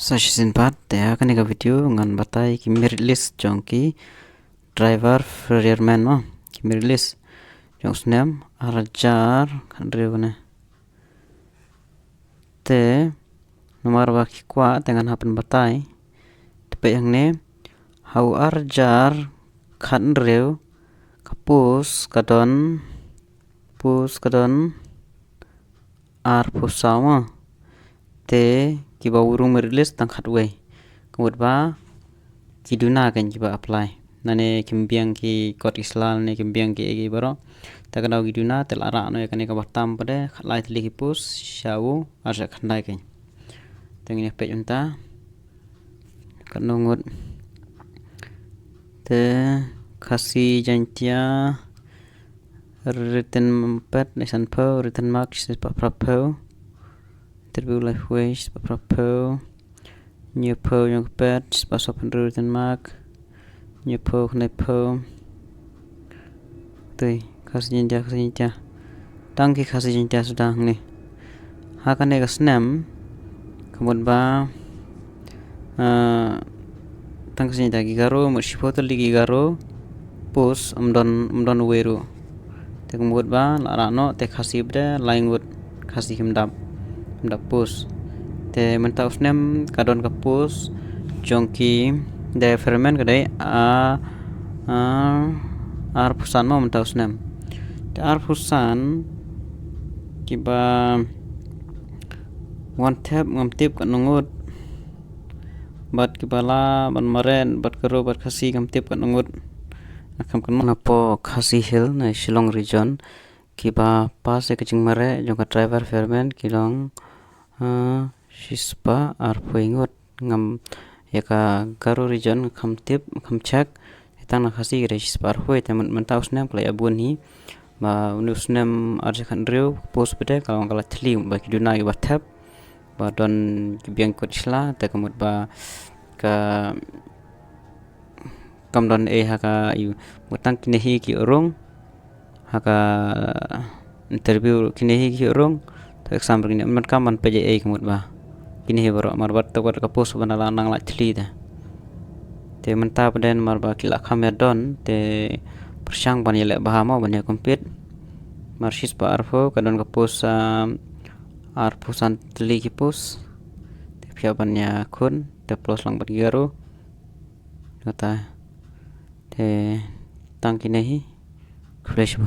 Season 4 ya kan ika video ngan batai ki merit list jong ki driver fireman no ki merit list jong snem arajar kan rewne te nomor wa ki kwa dengan hapen batai tepe yang ne hau arjar kan rew kapus kadon ar pusama te ki ba urung merilis tang khatway kumut ba ki duna kan ki ba apply nane kimbiang ki kot islal ne kimbiang ki egi baro ta kana ki duna tel ara no kan ka batam pade khatlai tli ki pus shawu arja khandai kan tengine pe junta kan nungut te khasi jantia written pet nesan po written marks pa prapo interview life ways pa prapo new po yung pet pa so written mark new po khnai po tui khasi jantia tangki khasi jantia sudah ni hakane ka snam kemudian ba tangki jantia gigaro mushipoto ligi garo pus umdon weru te kemudian ba larano te khasi bde lain wood khasi himdap pus te mentau snam kadon kapus jongki de ferment kadai ar pusan mo mentau snam te ar pusan kiba one tap ngamtip kan nungut bat kibala ban maren bat karo bat khasi ngamtip kan nungut akam kan mana po khasi hill na Shillong region kiba pas e kaching mare jong driver ferment kilong shispa ar poingot ngam yaka garo region khamchak hitang na khasi gre shispa ar hoi temen mentau snam klai abun hi ba unusnem arja khan rew post pede kalong kala thli ba kiduna ki bathap ba don kibiang kot isla te kamut ba ka kamdon haka yu mutang kinehi ki urung haka interview kinehi ki urung to exam begini man kaman PJA kamut ba kinehi baro marbat to ka post banala nang la thli te menta peden marba kila khamedon te persang ban yele bahama ban ya kompet marsis pa arfo kadon ka post ar pusan tli ki pus te pia ban ya khun te plus lang bat garo kata te tangki nehi fresh